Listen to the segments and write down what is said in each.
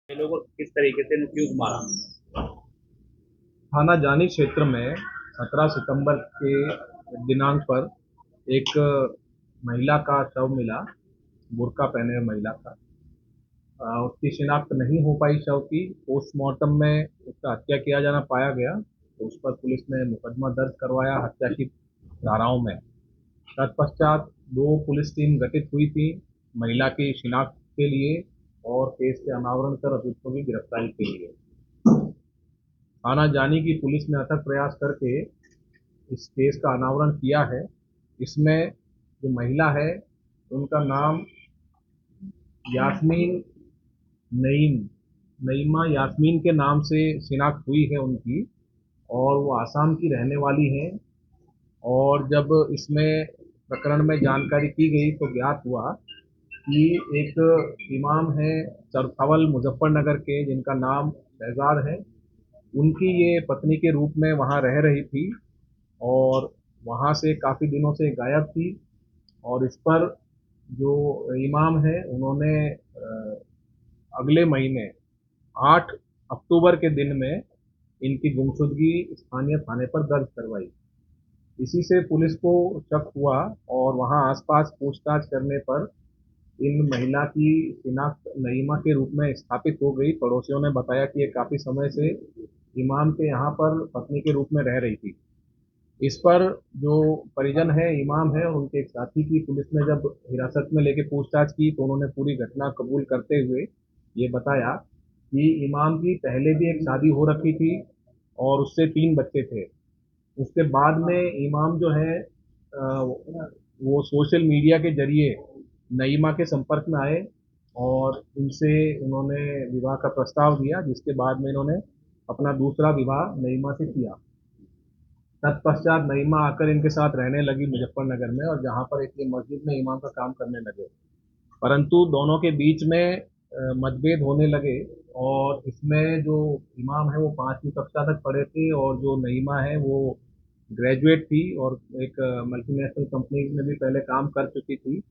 ये लोगों को किस तरीके से क्यों मारा। थाना जानी क्षेत्र में 17 सितंबर के दिनांक पर एक महिला का शव मिला। बुर्का पहने हुए महिला का। उसकी शिनाख्त नहीं हो पाई शव की। पोस्टमार्टम में उसका हत्या किया जाना पाया गया तो उस पर पुलिस ने मुकदमा दर्ज करवाया हत्या की धाराओं में। तत्पश्चात दो पुलिस टीम गठित हुई थी महिला की शिनाख्त के लिए और केस के अनावरण कर अभियुक्तों की गिरफ्तारी के लिए। थाना जानी की पुलिस ने अथक प्रयास करके इस केस का अनावरण किया है। इसमें जो महिला है उनका नाम यास्मीन नईम नईमा यास्मीन के नाम से शिनाख्त हुई है उनकी, और वो आसाम की रहने वाली हैं। और जब इसमें प्रकरण में जानकारी की गई तो ज्ञात हुआ कि एक इमाम है चरथावल मुजफ्फरनगर के, जिनका नाम शहजाद है। उनकी ये पत्नी के रूप में वहाँ रह रही थी और वहाँ से काफ़ी दिनों से गायब थी। और इस पर जो इमाम है उन्होंने अगले महीने 8 अक्टूबर के दिन में इनकी गुमशुदगी स्थानीय थाने पर दर्ज करवाई। इसी से पुलिस को शक हुआ और वहां आसपास पूछताछ करने पर इन महिला की शिनाख्त नईमा के रूप में स्थापित हो गई। पड़ोसियों ने बताया कि ये काफी समय से इमाम के यहाँ पर पत्नी के रूप में रह रही थी। इस पर जो परिजन है इमाम है और उनके एक साथी की पुलिस ने जब हिरासत में लेके पूछताछ की तो उन्होंने पूरी घटना कबूल करते हुए ये बताया कि इमाम की पहले भी एक शादी हो रखी थी और उससे 3 बच्चे थे। उसके बाद में इमाम जो है वो सोशल मीडिया के जरिए नईमा के संपर्क में आए और इनसे उन्होंने विवाह का प्रस्ताव दिया, जिसके बाद में इन्होंने अपना दूसरा विवाह नईमा से किया। तत्पश्चात नईमा आकर इनके साथ रहने लगी मुजफ्फरनगर में, और जहाँ पर एक ये मस्जिद में इमाम का काम करने लगे। परंतु दोनों के बीच में मतभेद होने लगे। और इसमें जो इमाम है वो 5वीं कक्षा तक पढ़े थे और जो नईमा है वो ग्रेजुएट थी और एक मल्टीनेशनल कंपनी में भी पहले काम कर चुकी थी।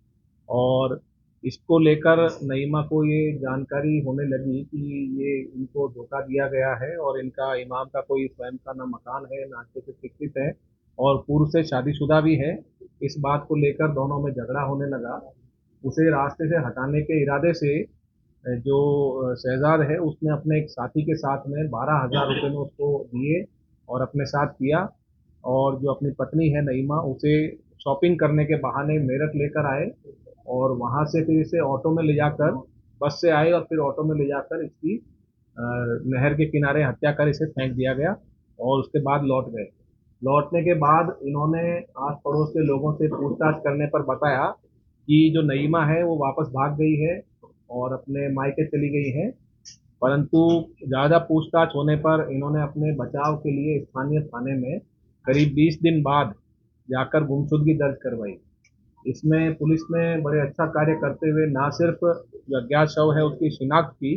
और इसको लेकर नईमा को ये जानकारी होने लगी कि ये इनको धोखा दिया गया है और इनका इमाम का कोई स्वयं का ना मकान है ना अच्छे से शिक्षित है और पूर्व से शादीशुदा भी है। इस बात को लेकर दोनों में झगड़ा होने लगा। उसे रास्ते से हटाने के इरादे से जो शहजाद है उसने अपने एक साथी के साथ में 12,000 रुपये में उसको दिए और अपने साथ किया। और जो अपनी पत्नी है नईमा उसे शॉपिंग करने के बहाने मेरठ लेकर आए और वहां से फिर इसे ऑटो में ले जाकर, बस से आए और फिर ऑटो में ले जाकर इसकी नहर के किनारे हत्या कर इसे फेंक दिया गया और उसके बाद लौट गए। लौटने के बाद इन्होंने आस पड़ोस के लोगों से पूछताछ करने पर बताया कि जो नईमा है वो वापस भाग गई है और अपने मायके चली गई है। परंतु ज़्यादा पूछताछ होने पर इन्होंने अपने बचाव के लिए स्थानीय थाने में करीब 20 दिन बाद जाकर गुमशुदगी दर्ज करवाई। इसमें पुलिस ने बड़े अच्छा कार्य करते हुए न सिर्फ जो अज्ञात शव है उसकी शिनाख्त की,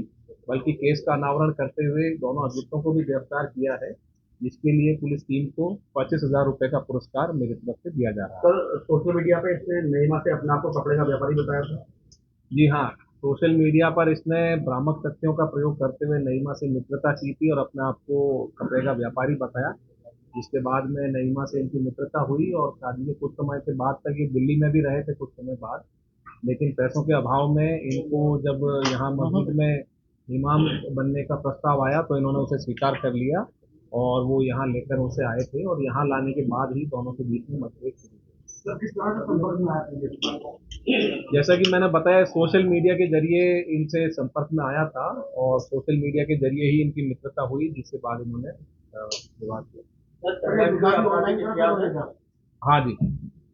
बल्कि केस का अनावरण करते हुए दोनों अभियुक्तों को भी गिरफ्तार किया है, जिसके लिए पुलिस टीम को 25,000 रुपये का पुरस्कार मेरी तरफ से दिया जा रहा है। सर सोशल मीडिया पे इसने नईमा से अपने आप को कपड़े का व्यापारी बताया था। जी हाँ, सोशल मीडिया पर इसने भ्रामक तथ्यों का प्रयोग करते हुए नईमा से मित्रता की थी और अपने आप को कपड़े का व्यापारी बताया। जिसके बाद में नईमा से इनकी मित्रता हुई और शादी के कुछ समय के बाद तक ये दिल्ली में भी रहे थे कुछ समय बाद। लेकिन पैसों के अभाव में इनको जब यहाँ मस्जिद में इमाम बनने का प्रस्ताव आया तो इन्होंने उसे स्वीकार कर लिया और वो यहाँ लेकर उसे आए थे और यहाँ लाने के बाद ही दोनों के बीच में मतभेद शुरू हुए। सर किस तरह से संपर्क में आया था जैसा कि मैंने बताया, सोशल मीडिया के जरिए इनसे संपर्क में आया था और सोशल मीडिया के जरिए ही इनकी मित्रता हुई, जिसके बाद इन्होंने विवाह किया। सर हाँ जी,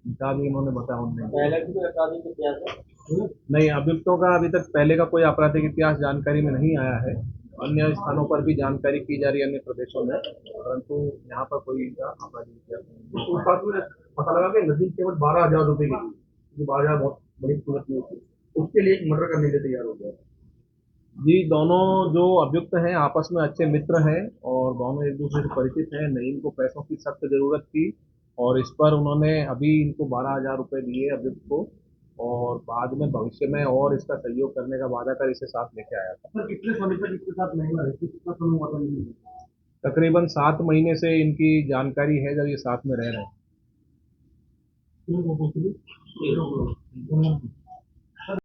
निकाह भी इन्होंने बताया उनने। पहले भी कोई आपराधिक इतिहास है। नहीं, अभियुक्तों का अभी तक पहले का कोई आपराधिक इतिहास जानकारी में नहीं आया है। अन्य स्थानों पर भी जानकारी की जा रही है, अन्य प्रदेशों में, परंतु यहाँ पर कोई इनका आपराधिक इतिहास नहीं है। उस बात में पता लगा कि नजीब केवल 12,000 रुपए की थी, जो 12,000 बहुत बड़ी कीमत नहीं होती। उसके लिए एक मर्डर करने के लिए तैयार हो गया। जी, दोनों जो अभियुक्त हैं आपस में अच्छे मित्र हैं और दोनों एक दूसरे से परिचित हैं। नईम को पैसों की सख्त जरूरत थी और इस पर उन्होंने अभी इनको 12,000 रुपये दिए अभियुक्त को। और बाद में भविष्य में और इसका सहयोग करने का वादा कर इसे साथ लेके आया था। सर कितने समय तक इसके साथ महिला रहती, कितना समय हुआ था इनकी? तकरीबन 7 महीने से इनकी जानकारी है जब ये साथ में रह रहे हैं।